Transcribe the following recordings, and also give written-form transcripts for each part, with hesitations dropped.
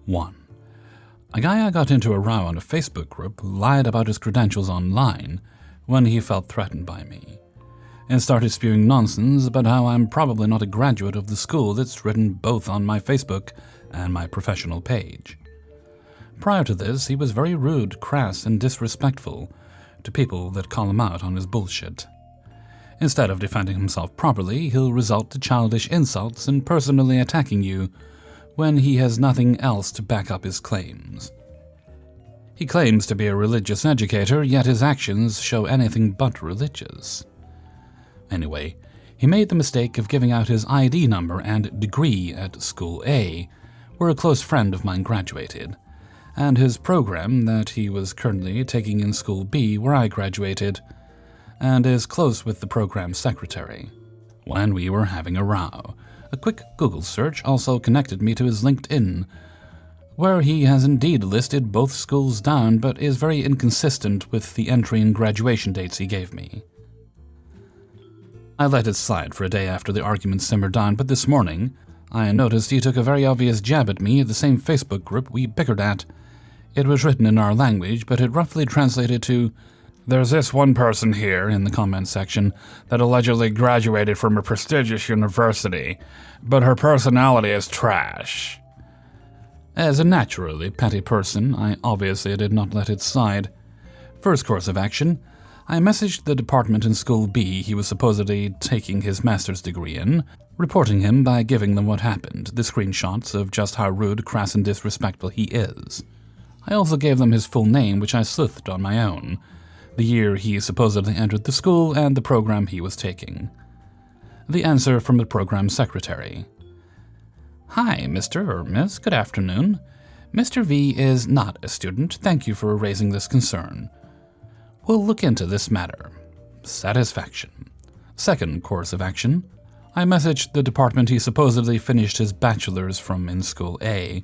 1. A guy I got into a row on a Facebook group lied about his credentials online when he felt threatened by me, and started spewing nonsense about how I'm probably not a graduate of the school that's written both on my Facebook and my professional page. Prior to this, he was very rude, crass, and disrespectful to people that call him out on his bullshit. Instead of defending himself properly, he'll resort to childish insults and personally attacking you when he has nothing else to back up his claims. He claims to be a religious educator, yet his actions show anything but religious. Anyway, he made the mistake of giving out his ID number and degree at School A, where a close friend of mine graduated, and his program that he was currently taking in School B, where I graduated, and is close with the program secretary. When we were having a row, a quick Google search also connected me to his LinkedIn, where he has indeed listed both schools down but is very inconsistent with the entry and graduation dates he gave me. I let it slide for a day after the argument simmered down, but this morning I noticed he took a very obvious jab at me at the same Facebook group we bickered at. It was written in our language, but it roughly translated to, "There's this one person here," in the comment section, "that allegedly graduated from a prestigious university, but her personality is trash." As a naturally petty person, I obviously did not let it slide. First course of action, I messaged the department in School B he was supposedly taking his master's degree in, reporting him by giving them what happened, the screenshots of just how rude, crass, and disrespectful he is. I also gave them his full name, which I sleuthed on my own, the year he supposedly entered the school, and the program he was taking. The answer from the program secretary. "Hi, Mr. or Miss, good afternoon. Mr. V is not a student. Thank you for raising this concern. We'll look into this matter." Satisfaction. Second course of action, I messaged the department he supposedly finished his bachelor's from in School A.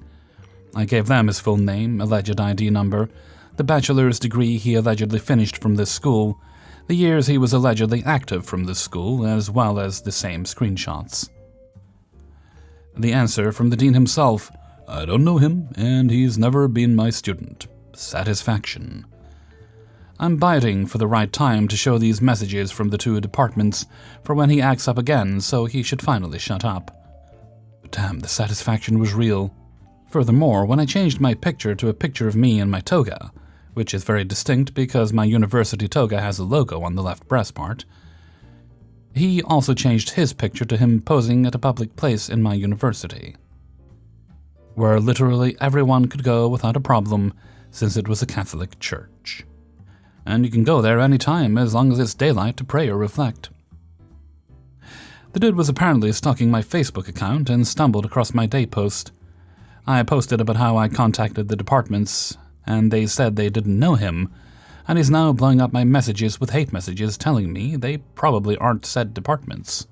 I gave them his full name, alleged ID number, the bachelor's degree he allegedly finished from this school, the years he was allegedly active from this school, as well as the same screenshots. The answer from the dean himself, "I don't know him, and he's never been my student." Satisfaction. I'm biding for the right time to show these messages from the two departments for when he acts up again, so he should finally shut up. Damn, the satisfaction was real. Furthermore, when I changed my picture to a picture of me in my toga, which is very distinct because my university toga has a logo on the left breast part, he also changed his picture to him posing at a public place in my university, where literally everyone could go without a problem since it was a Catholic church. And you can go there any time as long as it's daylight to pray or reflect. The dude was apparently stalking my Facebook account and stumbled across my day post. I posted about how I contacted the departments, and they said they didn't know him, and he's now blowing up my messages with hate messages telling me they probably aren't said departments.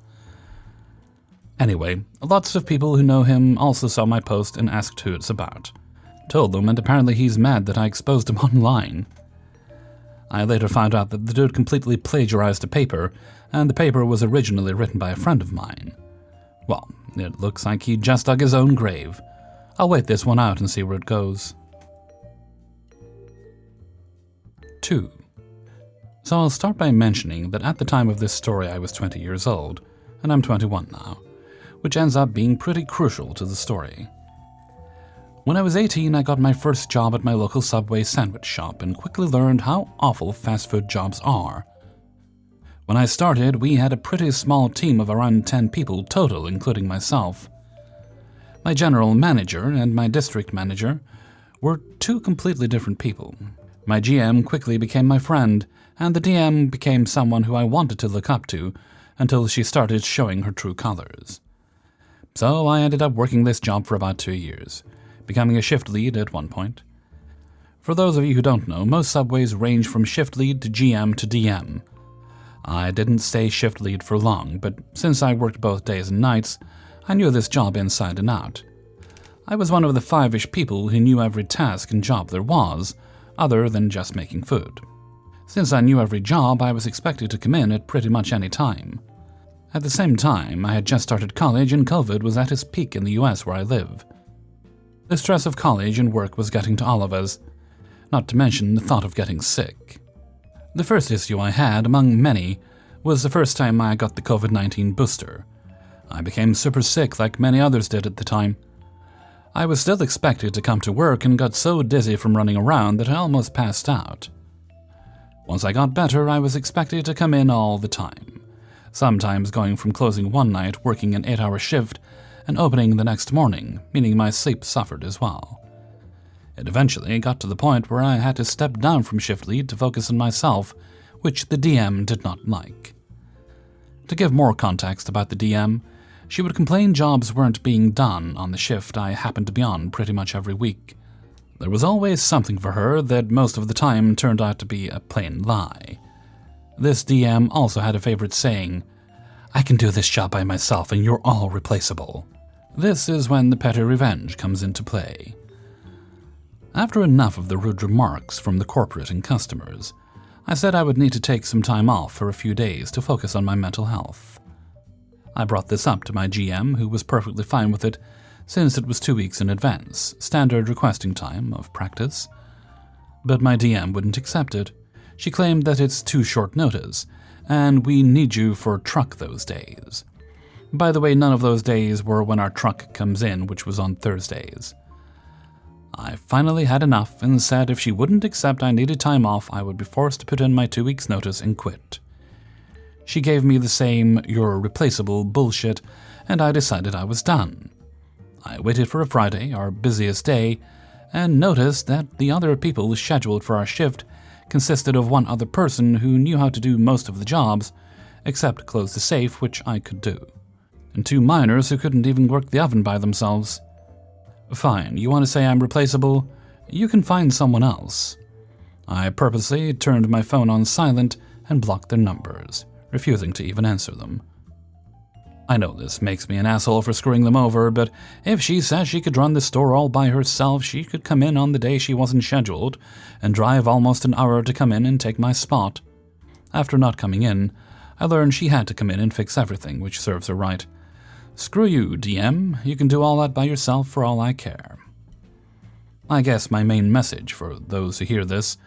Anyway, lots of people who know him also saw my post and asked who it's about. Told them, and apparently he's mad that I exposed him online. I later found out that the dude completely plagiarized a paper, and the paper was originally written by a friend of mine. Well, it looks like he just dug his own grave. I'll wait this one out and see where it goes. 2. So I'll start by mentioning that at the time of this story I was 20 years old, and I'm 21 now, which ends up being pretty crucial to the story. When I was 18, I got my first job at my local Subway sandwich shop and quickly learned how awful fast food jobs are. When I started, we had a pretty small team of around 10 people total, including myself. My general manager and my district manager were two completely different people. My GM quickly became my friend, and the DM became someone who I wanted to look up to until she started showing her true colors. So I ended up working this job for about 2 years, becoming a shift lead at one point. For those of you who don't know, most Subways range from shift lead to GM to DM. I didn't stay shift lead for long, but since I worked both days and nights, I knew this job inside and out. I was one of the 5-ish people who knew every task and job there was, other than just making food. Since I knew every job, I was expected to come in at pretty much any time. At the same time, I had just started college and COVID was at its peak in the US where I live. The stress of college and work was getting to all of us, not to mention the thought of getting sick. The first issue I had, among many, was the first time I got the COVID-19 booster. I became super sick like many others did at the time. I was still expected to come to work and got so dizzy from running around that I almost passed out. Once I got better, I was expected to come in all the time, sometimes going from closing one night, working an 8-hour shift, and opening the next morning, meaning my sleep suffered as well. It eventually got to the point where I had to step down from shift lead to focus on myself, which the DM did not like. To give more context about the DM, she would complain jobs weren't being done on the shift I happened to be on pretty much every week. There was always something for her that most of the time turned out to be a plain lie. This DM also had a favorite saying, "I can do this job by myself and you're all replaceable." This is when the PettyRevenge comes into play. After enough of the rude remarks from the corporate and customers, I said I would need to take some time off for a few days to focus on my mental health. I brought this up to my GM, who was perfectly fine with it, since it was 2 weeks in advance, standard requesting time of practice. But my DM wouldn't accept it. She claimed that it's too short notice, and we need you for truck those days. By the way, none of those days were when our truck comes in, which was on Thursdays. I finally had enough and said if she wouldn't accept I needed time off, I would be forced to put in my 2 weeks' notice and quit. She gave me the same "you're replaceable" bullshit, and I decided I was done. I waited for a Friday, our busiest day, and noticed that the other people scheduled for our shift consisted of one other person who knew how to do most of the jobs, except close the safe, which I could do, and 2 minors who couldn't even work the oven by themselves. Fine, you want to say I'm replaceable? You can find someone else. I purposely turned my phone on silent and blocked their numbers, refusing to even answer them. I know this makes me an asshole for screwing them over, but if she says she could run the store all by herself, she could come in on the day she wasn't scheduled and drive almost an hour to come in and take my spot. After not coming in, I learned she had to come in and fix everything, which serves her right. Screw you, DM. You can do all that by yourself for all I care. I guess my main message for those who hear this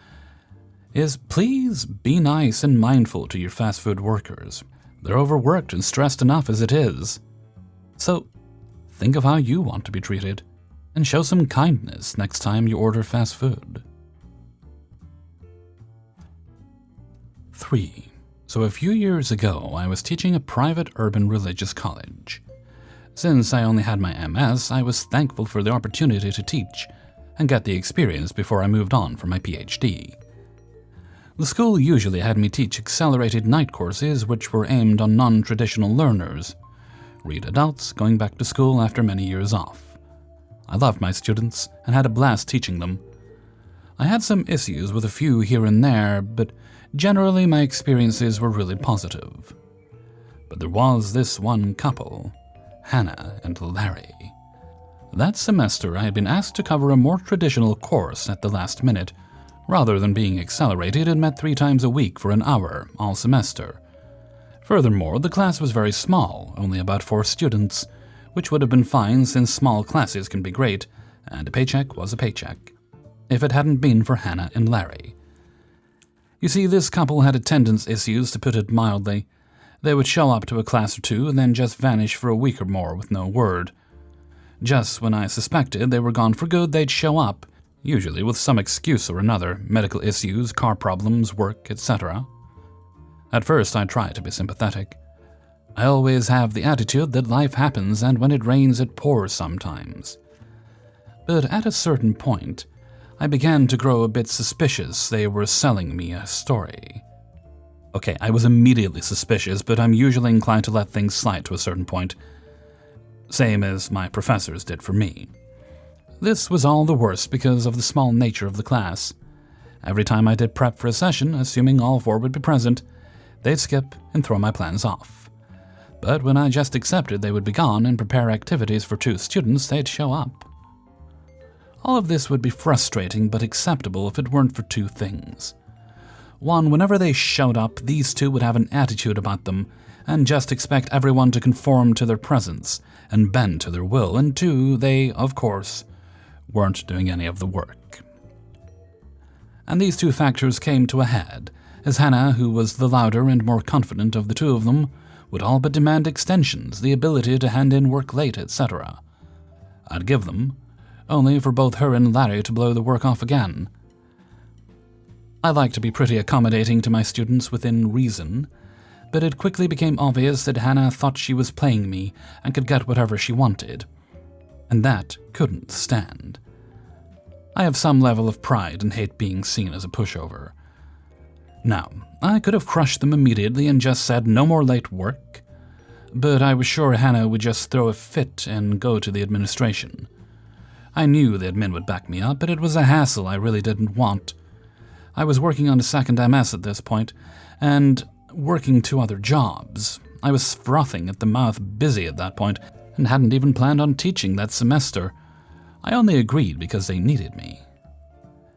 is please be nice and mindful to your fast food workers. They're overworked and stressed enough as it is. So think of how you want to be treated and show some kindness next time you order fast food. 3. So a few years ago, I was teaching a private urban religious college. Since I only had my MS, I was thankful for the opportunity to teach and get the experience before I moved on for my PhD. The school usually had me teach accelerated night courses which were aimed on non-traditional learners, read adults going back to school after many years off. I loved my students and had a blast teaching them. I had some issues with a few here and there, but generally my experiences were really positive. But there was this one couple, Hannah and Larry. That semester, I had been asked to cover a more traditional course at the last minute, rather than being accelerated and met 3 times a week for an hour all semester. Furthermore, the class was very small, only about 4 students, which would have been fine since small classes can be great, and a paycheck was a paycheck, if it hadn't been for Hannah and Larry. You see, this couple had attendance issues, to put it mildly. They would show up to a class or 2 and then just vanish for a week or more with no word. Just when I suspected they were gone for good, they'd show up, usually with some excuse or another, medical issues, car problems, work, etc. At first, I tried to be sympathetic. I always have the attitude that life happens and when it rains it pours sometimes. But at a certain point, I began to grow a bit suspicious they were selling me a story. Okay, I was immediately suspicious, but I'm usually inclined to let things slide to a certain point, same as my professors did for me. This was all the worse because of the small nature of the class. Every time I did prep for a session, assuming all 4 would be present, they'd skip and throw my plans off. But when I just accepted they would be gone and prepare activities for 2 students, they'd show up. All of this would be frustrating but acceptable if it weren't for 2 things. 1, whenever they showed up, these 2 would have an attitude about them and just expect everyone to conform to their presence and bend to their will, and 2, they, of course, weren't doing any of the work. And these two factors came to a head, as Hannah, who was the louder and more confident of the two of them, would all but demand extensions, the ability to hand in work late, etc. I'd give them, only for both her and Larry to blow the work off again. I like to be pretty accommodating to my students within reason, but it quickly became obvious that Hannah thought she was playing me and could get whatever she wanted, and that couldn't stand. I have some level of pride and hate being seen as a pushover. Now, I could have crushed them immediately and just said no more late work, but I was sure Hannah would just throw a fit and go to the administration. I knew the admin would back me up, but it was a hassle I really didn't want. I was working on a second MS at this point, and working 2 other jobs. I was frothing at the mouth, busy at that point, and hadn't even planned on teaching that semester. I only agreed because they needed me.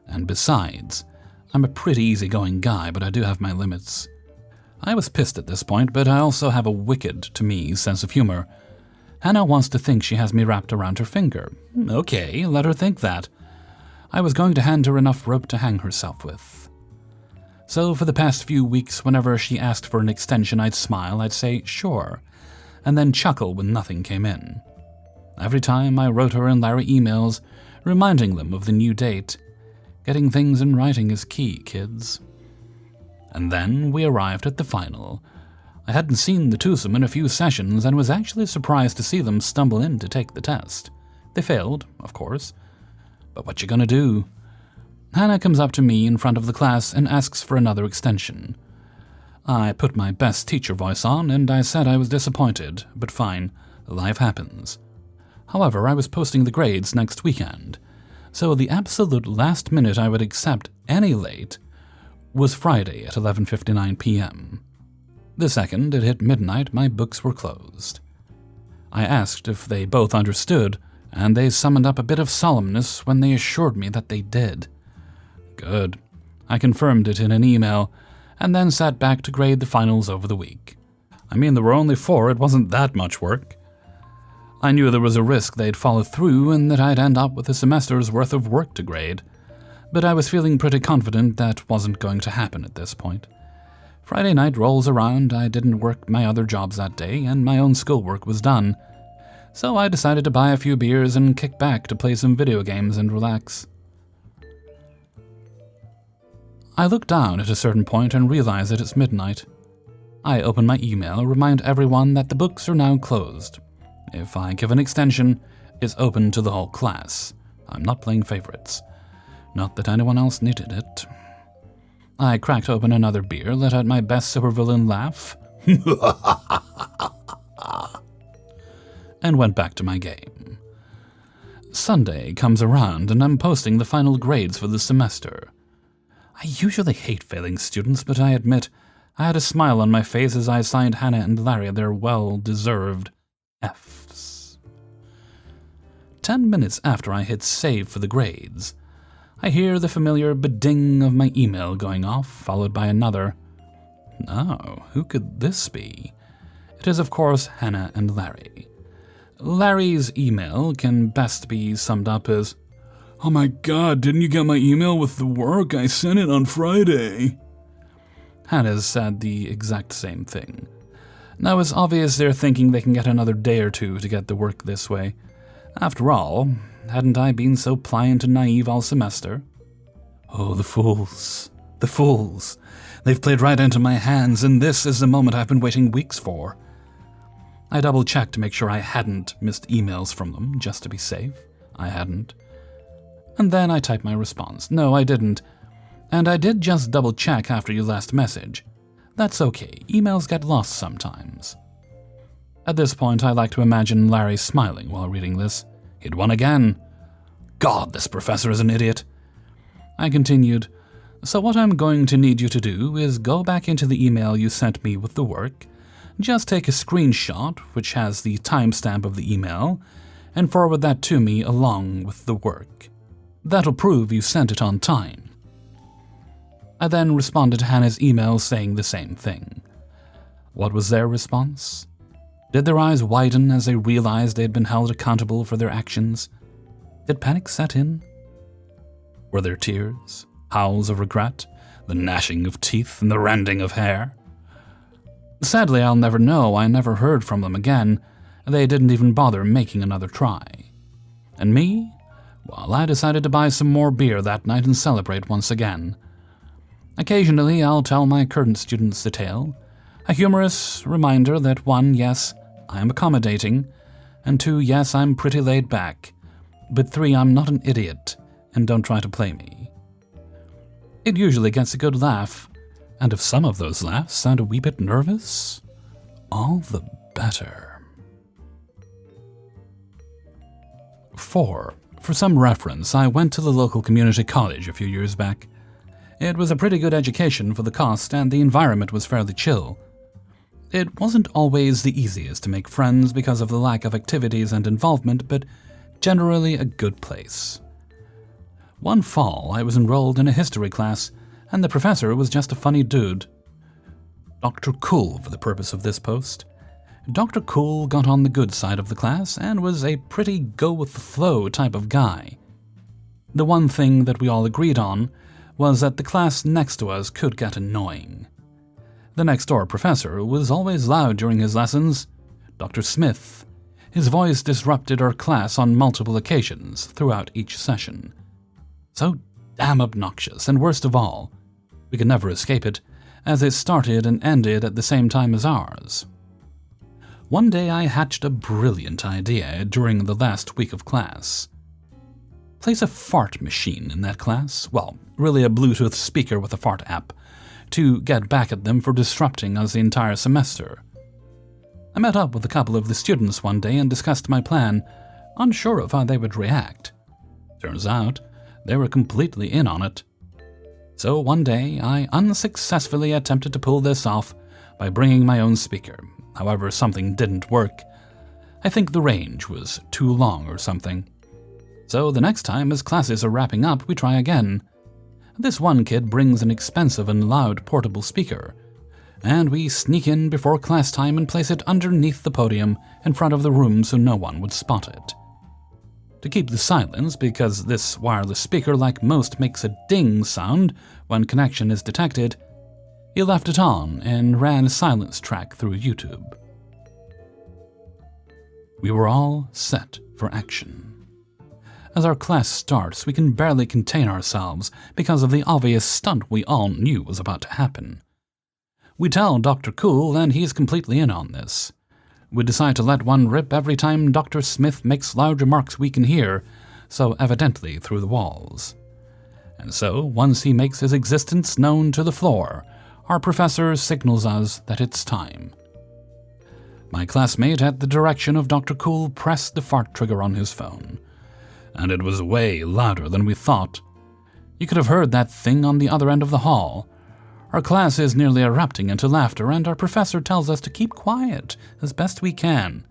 And besides, I'm a pretty easygoing guy, but I do have my limits. I was pissed at this point, but I also have a wicked, to me, sense of humor. Hannah wants to think she has me wrapped around her finger. Okay, let her think that. I was going to hand her enough rope to hang herself with. So for the past few weeks, whenever she asked for an extension, I'd smile, I'd say, sure, and then chuckle when nothing came in. Every time I wrote her and Larry emails, reminding them of the new date. Getting things in writing is key, kids. And then we arrived at the final. I hadn't seen the twosome in a few sessions and was actually surprised to see them stumble in to take the test. They failed, of course. But what you gonna do? Hannah comes up to me in front of the class and asks for another extension. I put my best teacher voice on and I said I was disappointed, but fine, life happens. However, I was posting the grades next weekend, so the absolute last minute I would accept any late was Friday at 11:59 p.m. The second it hit midnight, my books were closed. I asked if they both understood, and they summoned up a bit of solemnness when they assured me that they did. Good. I confirmed it in an email, and then sat back to grade the finals over the week. I mean, there were only 4, it wasn't that much work. I knew there was a risk they'd follow through and that I'd end up with a semester's worth of work to grade, but I was feeling pretty confident that wasn't going to happen at this point. Friday night rolls around, I didn't work my other jobs that day, and my own schoolwork was done. So I decided to buy a few beers and kick back to play some video games and relax. I look down at a certain point and realize that it's midnight. I open my email, remind everyone that the books are now closed. If I give an extension, it's open to the whole class. I'm not playing favorites. Not that anyone else needed it. I cracked open another beer, let out my best supervillain laugh, and went back to my game. Sunday comes around and I'm posting the final grades for the semester. I usually hate failing students, but I admit I had a smile on my face as I assigned Hannah and Larry their well-deserved Fs. 10 minutes after I hit save for the grades, I hear the familiar ba-ding of my email going off, followed by another. Oh, who could this be? It is, of course, Hannah and Larry. Larry's email can best be summed up as, "Oh my god, didn't you get my email with the work? I sent it on Friday." Hannah's said the exact same thing. Now it's obvious they're thinking they can get another day or two to get the work this way. After all, hadn't I been so pliant and naive all semester? Oh, the fools. The fools. They've played right into my hands, and this is the moment I've been waiting weeks for. I double-checked to make sure I hadn't missed emails from them, just to be safe. I hadn't. And then I typed my response. No, I didn't. And I did just double-check after your last message. That's okay. Emails get lost sometimes. At this point, I like to imagine Larry smiling while reading this. He'd won again. God, this professor is an idiot. I continued, "So what I'm going to need you to do is go back into the email you sent me with the work, just take a screenshot, which has the timestamp of the email, and forward that to me along with the work. That'll prove you sent it on time." I then responded to Hannah's email saying the same thing. What was their response? Did their eyes widen as they realized they had been held accountable for their actions? Did panic set in? Were there tears, howls of regret, the gnashing of teeth, and the rending of hair? Sadly, I'll never know. I never heard from them again. They didn't even bother making another try. And me? Well, I decided to buy some more beer that night and celebrate once again. Occasionally, I'll tell my current students the tale, a humorous reminder that 1, yes, I am accommodating, and 2, yes, I'm pretty laid back, but 3, I'm not an idiot, and don't try to play me. It usually gets a good laugh, and if some of those laughs sound a wee bit nervous, all the better. 4. For some reference, I went to the local community college a few years back. It was a pretty good education for the cost, and the environment was fairly chill. It wasn't always the easiest to make friends because of the lack of activities and involvement, but generally a good place. One fall, I was enrolled in a history class, and the professor was just a funny dude. Dr. Cool for the purpose of this post. Dr. Cool got on the good side of the class and was a pretty go-with-the-flow type of guy. The one thing that we all agreed on was that the class next to us could get annoying. The next-door professor was always loud during his lessons, Dr. Smith. His voice disrupted our class on multiple occasions throughout each session. So damn obnoxious, and worst of all, we could never escape it, as it started and ended at the same time as ours. One day I hatched a brilliant idea during the last week of class. Place a fart machine in that class, well, really a Bluetooth speaker with a fart app, to get back at them for disrupting us the entire semester. I met up with a couple of the students one day and discussed my plan, unsure of how they would react. Turns out, they were completely in on it. So one day, I unsuccessfully attempted to pull this off by bringing my own speaker. However, something didn't work. I think the range was too long or something. So the next time, as classes are wrapping up, we try again. This one kid brings an expensive and loud portable speaker, and we sneak in before class time and place it underneath the podium in front of the room so no one would spot it. To keep the silence, because this wireless speaker, like most, makes a ding sound when connection is detected, he left it on and ran a silence track through YouTube. We were all set for action. As our class starts, we can barely contain ourselves because of the obvious stunt we all knew was about to happen. We tell Dr. Cool, and he's completely in on this. We decide to let one rip every time Dr. Smith makes loud remarks we can hear, so evidently through the walls. And so, once he makes his existence known to the floor, our professor signals us that it's time. My classmate, at the direction of Dr. Cool, pressed the fart trigger on his phone. And it was way louder than we thought. You could have heard that thing on the other end of the hall. Our class is nearly erupting into laughter, and our professor tells us to keep quiet as best we can.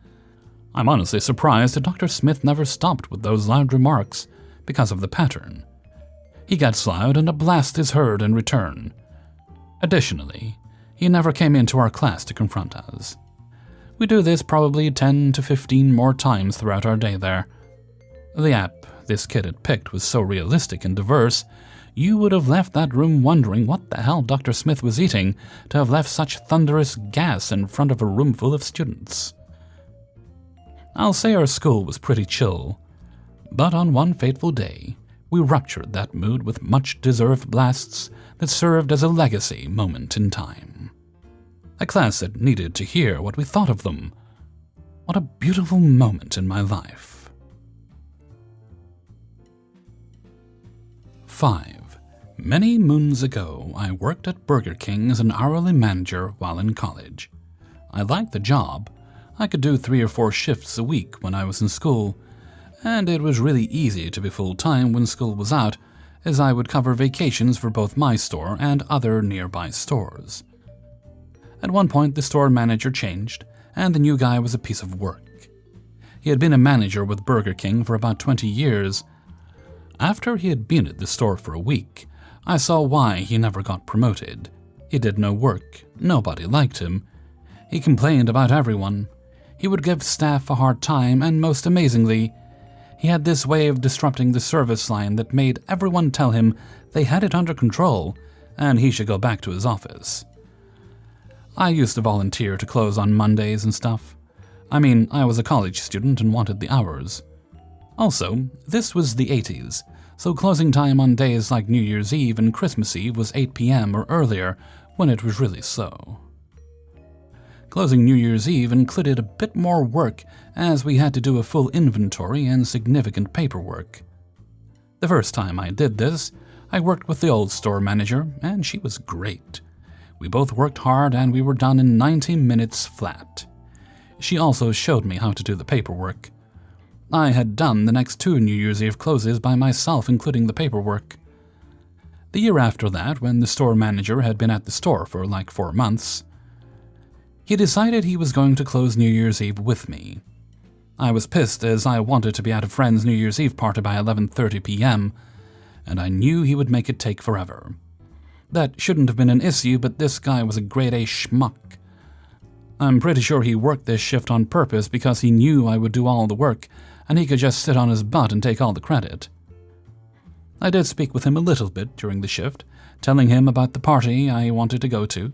I'm honestly surprised that Dr. Smith never stopped with those loud remarks because of the pattern. He gets loud and a blast is heard in return. Additionally, he never came into our class to confront us. We do this probably 10 to 15 more times throughout our day there. The app this kid had picked was so realistic and diverse, you would have left that room wondering what the hell Dr. Smith was eating to have left such thunderous gas in front of a room full of students. I'll say our school was pretty chill, but on one fateful day, we ruptured that mood with much-deserved blasts that served as a legacy moment in time. A class that needed to hear what we thought of them. What a beautiful moment in my life. 5. Many moons ago, I worked at Burger King as an hourly manager while in college. I liked the job. I could do 3 or 4 shifts a week when I was in school, and it was really easy to be full-time when school was out, as I would cover vacations for both my store and other nearby stores. At one point, the store manager changed, and the new guy was a piece of work. He had been a manager with Burger King for about 20 years. After he had been at the store for a week, I saw why he never got promoted. He did no work. Nobody liked him. He complained about everyone. He would give staff a hard time, and most amazingly, He had this way of disrupting the service line that made everyone tell him they had it under control and he should go back to his office. I used to volunteer to close on Mondays and stuff. I mean, I was a college student and wanted the hours. Also, this was the 80s, so closing time on days like New Year's Eve and Christmas Eve was 8 p.m. or earlier when it was really slow. Closing New Year's Eve included a bit more work as we had to do a full inventory and significant paperwork. The first time I did this, I worked with the old store manager, and she was great. We both worked hard and we were done in 90 minutes flat. She also showed me how to do the paperwork. I had done the next 2 New Year's Eve closes by myself, including the paperwork. The year after that, when the store manager had been at the store for like 4 months, he decided he was going to close New Year's Eve with me. I was pissed as I wanted to be at a friend's New Year's Eve party by 11:30 p.m., and I knew he would make it take forever. That shouldn't have been an issue, but this guy was a grade-A schmuck. I'm pretty sure he worked this shift on purpose because he knew I would do all the work and he could just sit on his butt and take all the credit. I did speak with him a little bit during the shift, telling him about the party I wanted to go to.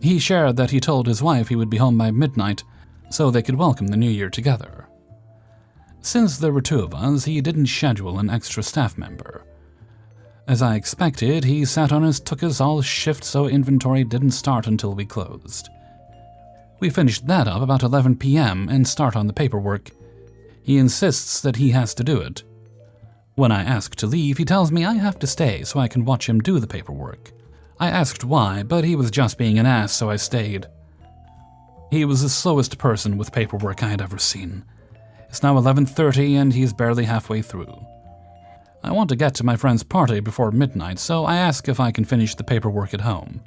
He shared that he told his wife he would be home by midnight so they could welcome the new year together. Since there were 2 of us, he didn't schedule an extra staff member. As I expected, he sat on his tuchus all shift so inventory didn't start until we closed. We finished that up about 11 p.m. and start on the paperwork. He insists that he has to do it. When I ask to leave, he tells me I have to stay so I can watch him do the paperwork. I asked why, but he was just being an ass, so I stayed. He was the slowest person with paperwork I had ever seen. It's now 11:30 and he's barely halfway through. I want to get to my friend's party before midnight, so I ask if I can finish the paperwork at home,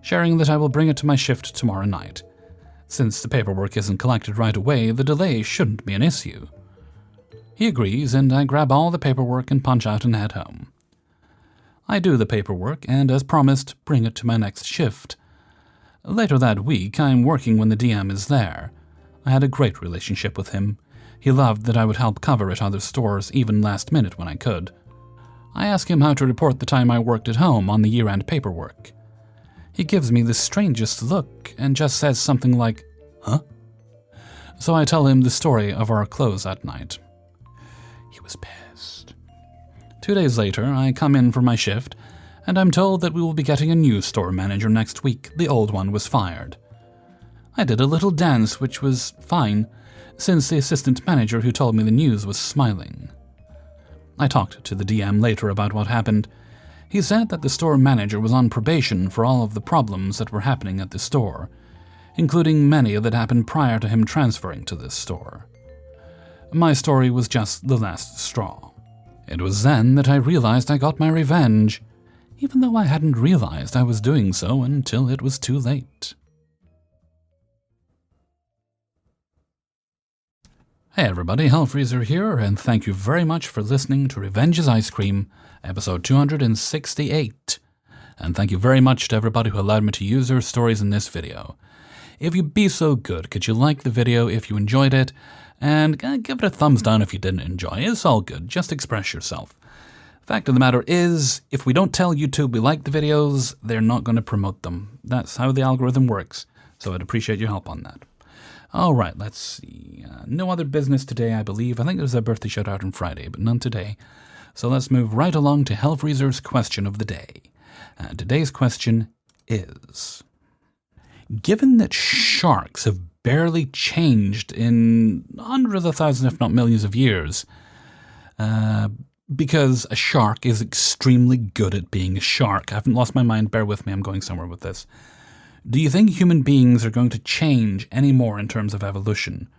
sharing that I will bring it to my shift tomorrow night. Since the paperwork isn't collected right away, the delay shouldn't be an issue. He agrees, and I grab all the paperwork and punch out and head home. I do the paperwork, and as promised, bring it to my next shift. Later that week, I'm working when the DM is there. I had a great relationship with him. He loved that I would help cover at other stores, even last minute when I could. I ask him how to report the time I worked at home on the year-end paperwork. He gives me the strangest look and just says something like, "Huh?" So I tell him the story of our close that night. He was pissed. 2 days later, I come in for my shift, and I'm told that we will be getting a new store manager next week. The old one was fired. I did a little dance, which was fine, since the assistant manager who told me the news was smiling. I talked to the DM later about what happened. He said that the store manager was on probation for all of the problems that were happening at the store, including many that happened prior to him transferring to this store. My story was just the last straw. It was then that I realized I got my revenge, even though I hadn't realized I was doing so until it was too late. Hey everybody, Hellfreezer here, and thank you very much for listening to Revenge is Ice Cream, episode 268. And thank you very much to everybody who allowed me to use their stories in this video. If you'd be so good, could you like the video if you enjoyed it, and give it a thumbs down if you didn't enjoy it. It's all good, just express yourself. Fact of the matter is, if we don't tell YouTube we like the videos, they're not going to promote them. That's how the algorithm works, so I'd appreciate your help on that. Alright, let's see. No other business today, I believe. I think there's a birthday shout-out on Friday, but none today. So let's move right along to Hellfreezer's question of the day. Today's question is, given that sharks have barely changed in hundreds of thousands, if not millions of years, because a shark is extremely good at being a shark. I haven't lost my mind, bear with me, I'm going somewhere with this. Do you think human beings are going to change any more in terms of evolution?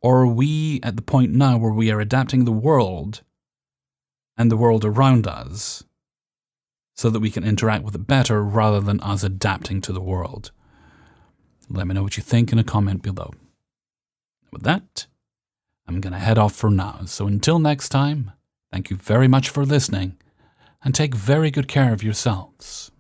Or are we at the point now where we are adapting the world and the world around us so that we can interact with it better rather than us adapting to the world? Let me know what you think in a comment below. With that, I'm going to head off for now. So until next time, thank you very much for listening, and take very good care of yourselves.